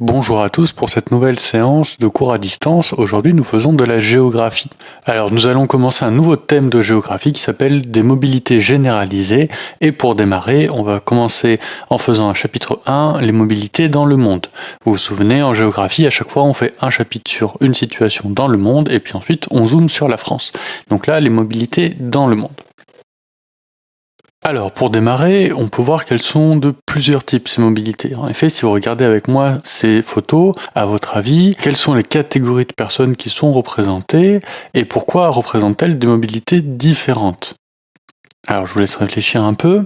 Bonjour à tous pour cette nouvelle séance de cours à distance. Aujourd'hui, nous faisons de la géographie. Alors, nous allons commencer un nouveau thème de géographie qui s'appelle des mobilités généralisées. Et pour démarrer, on va commencer en faisant un chapitre 1, les mobilités dans le monde. Vous vous souvenez, en géographie, à chaque fois, on fait un chapitre sur une situation dans le monde et puis ensuite, on zoome sur la France. Donc là, les mobilités dans le monde. Alors, pour démarrer, on peut voir qu'elles sont de plusieurs types, ces mobilités. En effet, si vous regardez avec moi ces photos, à votre avis, quelles sont les catégories de personnes qui sont représentées et pourquoi représentent-elles des mobilités différentes? Alors, je vous laisse réfléchir un peu.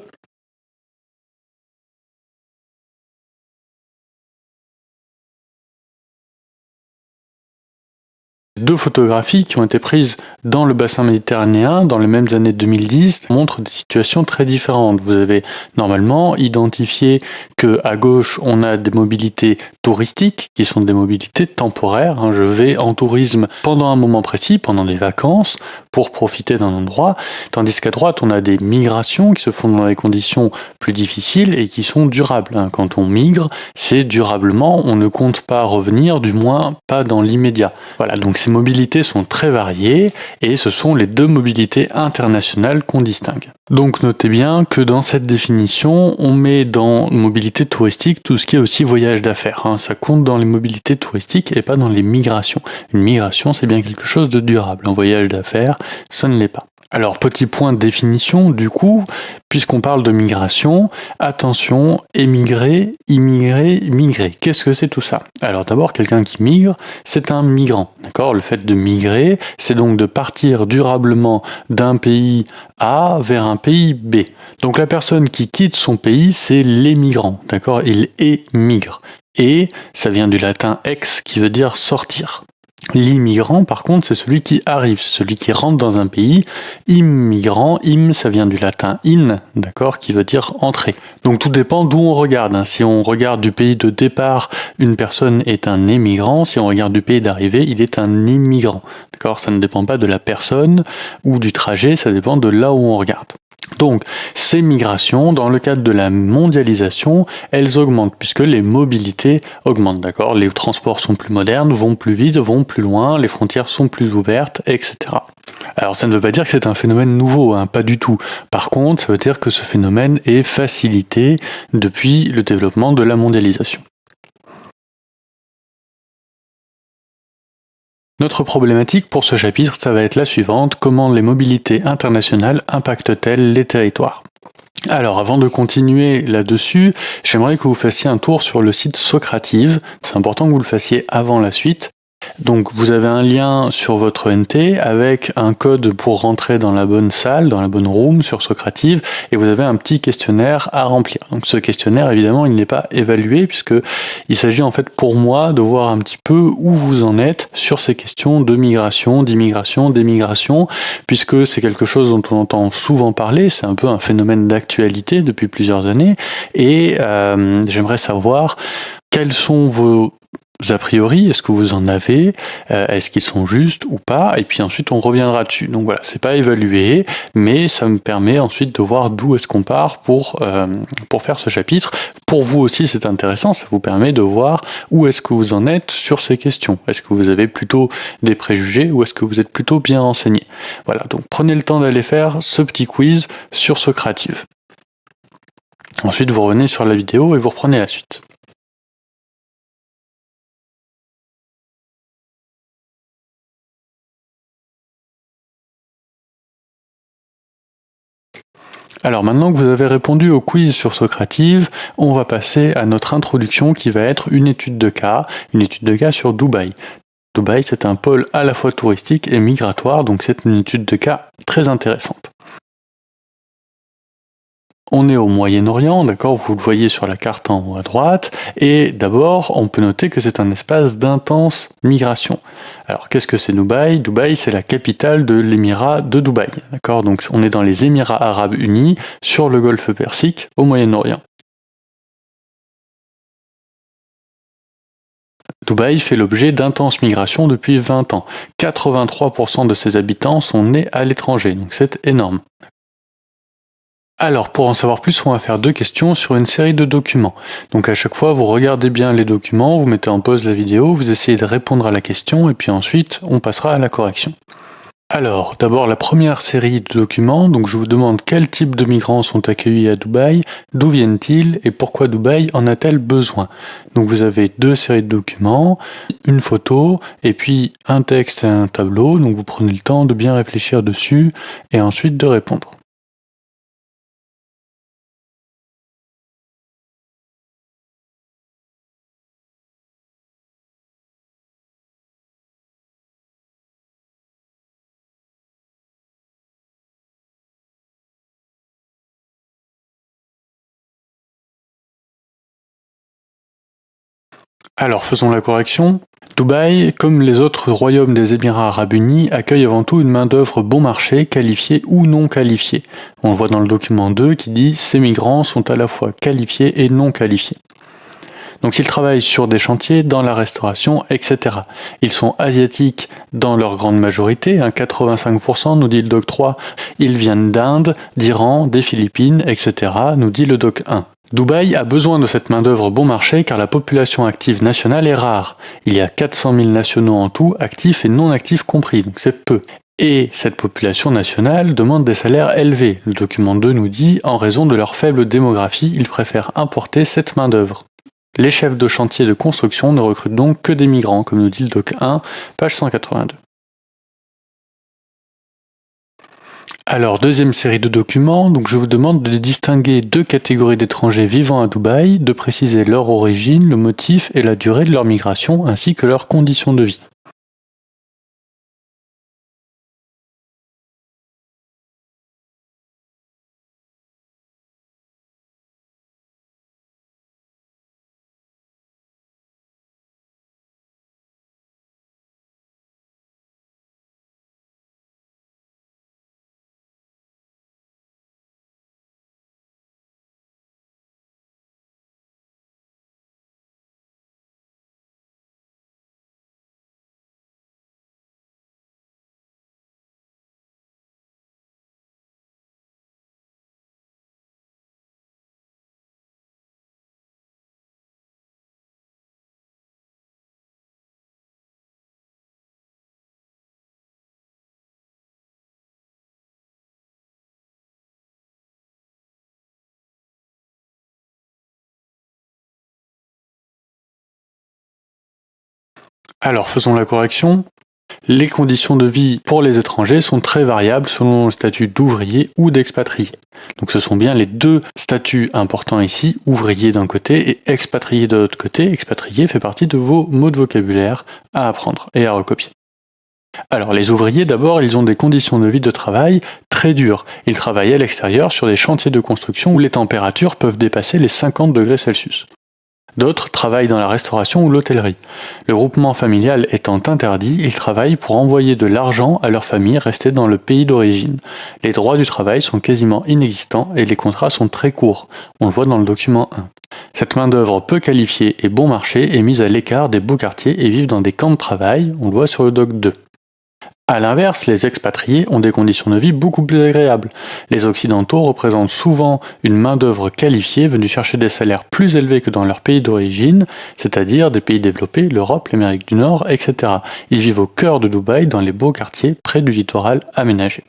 Deux photographies qui ont été prises dans le bassin méditerranéen dans les mêmes années 2010 montrent des situations très différentes. Vous avez normalement identifié que à gauche on a des mobilités touristiques qui sont des mobilités temporaires. Je vais en tourisme pendant un moment précis, pendant des vacances, pour profiter d'un endroit, tandis qu'à droite on a des migrations qui se font dans des conditions plus difficiles et qui sont durables. Quand on migre, c'est durablement, on ne compte pas revenir, du moins pas dans l'immédiat. Voilà, donc ces mobilités sont très variées et ce sont les deux mobilités internationales qu'on distingue. Donc notez bien que dans cette définition, on met dans mobilité touristique tout ce qui est aussi voyage d'affaires. Ça compte dans les mobilités touristiques et pas dans les migrations. Une migration, c'est bien quelque chose de durable. Un voyage d'affaires, ça ne l'est pas. Alors, petit point de définition, du coup, puisqu'on parle de migration, attention, émigrer, immigrer, migrer. Qu'est-ce que c'est tout ça? Alors d'abord, quelqu'un qui migre, c'est un migrant, d'accord? Le fait de migrer, c'est donc de partir durablement d'un pays A vers un pays B. Donc la personne qui quitte son pays, c'est l'émigrant, d'accord? Il émigre. Et ça vient du latin ex, qui veut dire sortir. L'immigrant, par contre, c'est celui qui arrive, celui qui rentre dans un pays. Immigrant, ça vient du latin in, d'accord, qui veut dire entrer. Donc tout dépend d'où on regarde. Si on regarde du pays de départ, une personne est un émigrant. Si on regarde du pays d'arrivée, il est un immigrant. D'accord, ça ne dépend pas de la personne ou du trajet, ça dépend de là où on regarde. Donc, ces migrations, dans le cadre de la mondialisation, elles augmentent, puisque les mobilités augmentent, d'accord? Les transports sont plus modernes, vont plus vite, vont plus loin, les frontières sont plus ouvertes, etc. Alors, ça ne veut pas dire que c'est un phénomène nouveau, pas du tout. Par contre, ça veut dire que ce phénomène est facilité depuis le développement de la mondialisation. Notre problématique pour ce chapitre, ça va être la suivante: comment les mobilités internationales impactent-elles les territoires? Alors, avant de continuer là-dessus, j'aimerais que vous fassiez un tour sur le site Socrative. C'est important que vous le fassiez avant la suite. Donc vous avez un lien sur votre NT avec un code pour rentrer dans la bonne salle, dans la bonne room sur Socrative, et vous avez un petit questionnaire à remplir. Donc ce questionnaire, évidemment, il n'est pas évalué puisque il s'agit en fait pour moi de voir un petit peu où vous en êtes sur ces questions de migration, d'immigration, d'émigration, puisque c'est quelque chose dont on entend souvent parler, c'est un peu un phénomène d'actualité depuis plusieurs années, et j'aimerais savoir quels sont vos a priori, est-ce que vous en avez, est-ce qu'ils sont justes ou pas, et puis ensuite on reviendra dessus. Donc voilà, c'est pas évalué, mais ça me permet ensuite de voir d'où est-ce qu'on part pour faire ce chapitre. Pour vous aussi c'est intéressant, ça vous permet de voir où est-ce que vous en êtes sur ces questions. Est-ce que vous avez plutôt des préjugés ou est-ce que vous êtes plutôt bien renseigné? Voilà, donc prenez le temps d'aller faire ce petit quiz sur Socrative. Ensuite vous revenez sur la vidéo et vous reprenez la suite. Alors maintenant que vous avez répondu au quiz sur Socrative, on va passer à notre introduction qui va être une étude de cas sur Dubaï. Dubaï, c'est un pôle à la fois touristique et migratoire, donc c'est une étude de cas très intéressante. On est au Moyen-Orient, d'accord, vous le voyez sur la carte en haut à droite, et d'abord, on peut noter que c'est un espace d'intense migration. Alors, qu'est-ce que c'est Dubaï? Dubaï, c'est la capitale de l'émirat de Dubaï, d'accord, donc on est dans les Émirats Arabes Unis, sur le golfe Persique, au Moyen-Orient. Dubaï fait l'objet d'intenses migrations depuis 20 ans. 83% de ses habitants sont nés à l'étranger, donc c'est énorme. Alors, pour en savoir plus, on va faire 2 questions sur une série de documents. Donc à chaque fois, vous regardez bien les documents, vous mettez en pause la vidéo, vous essayez de répondre à la question, et puis ensuite, on passera à la correction. Alors, d'abord la première série de documents, donc je vous demande quel type de migrants sont accueillis à Dubaï, d'où viennent-ils et pourquoi Dubaï en a-t-elle besoin. Donc vous avez 2 séries de documents, une photo et puis un texte et un tableau, donc vous prenez le temps de bien réfléchir dessus et ensuite de répondre. Alors faisons la correction. Dubaï, comme les autres royaumes des Émirats arabes unis, accueille avant tout une main-d'œuvre bon marché, qualifiée ou non qualifiée. On le voit dans le document 2 qui dit ces migrants sont à la fois qualifiés et non qualifiés. Donc ils travaillent sur des chantiers, dans la restauration, etc. Ils sont asiatiques dans leur grande majorité, 85% nous dit le doc 3. Ils viennent d'Inde, d'Iran, des Philippines, etc. nous dit le doc 1. Dubaï a besoin de cette main-d'œuvre bon marché car la population active nationale est rare. Il y a 400 000 nationaux en tout, actifs et non actifs compris, donc c'est peu. Et cette population nationale demande des salaires élevés. Le document 2 nous dit, en raison de leur faible démographie, ils préfèrent importer cette main-d'œuvre. Les chefs de chantier de construction ne recrutent donc que des migrants, comme nous dit le doc 1, page 182. Alors, deuxième série de documents, donc je vous demande de distinguer 2 catégories d'étrangers vivant à Dubaï, de préciser leur origine, le motif et la durée de leur migration, ainsi que leurs conditions de vie. Alors, faisons la correction. Les conditions de vie pour les étrangers sont très variables selon le statut d'ouvrier ou d'expatrié. Donc ce sont bien les 2 statuts importants ici, ouvrier d'un côté et expatrié de l'autre côté. Expatrié fait partie de vos mots de vocabulaire à apprendre et à recopier. Alors les ouvriers d'abord, ils ont des conditions de vie de travail très dures. Ils travaillent à l'extérieur sur des chantiers de construction où les températures peuvent dépasser les 50 degrés Celsius. D'autres travaillent dans la restauration ou l'hôtellerie. Le groupement familial étant interdit, ils travaillent pour envoyer de l'argent à leur famille restée dans le pays d'origine. Les droits du travail sont quasiment inexistants et les contrats sont très courts. On le voit dans le document 1. Cette main-d'œuvre peu qualifiée et bon marché est mise à l'écart des beaux quartiers et vivent dans des camps de travail. On le voit sur le doc 2. A l'inverse, les expatriés ont des conditions de vie beaucoup plus agréables. Les Occidentaux représentent souvent une main-d'œuvre qualifiée venue chercher des salaires plus élevés que dans leur pays d'origine, c'est-à-dire des pays développés, l'Europe, l'Amérique du Nord, etc. Ils vivent au cœur de Dubaï, dans les beaux quartiers, près du littoral aménagé.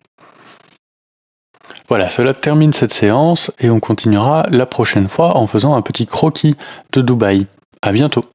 Voilà, cela termine cette séance et on continuera la prochaine fois en faisant un petit croquis de Dubaï. À bientôt.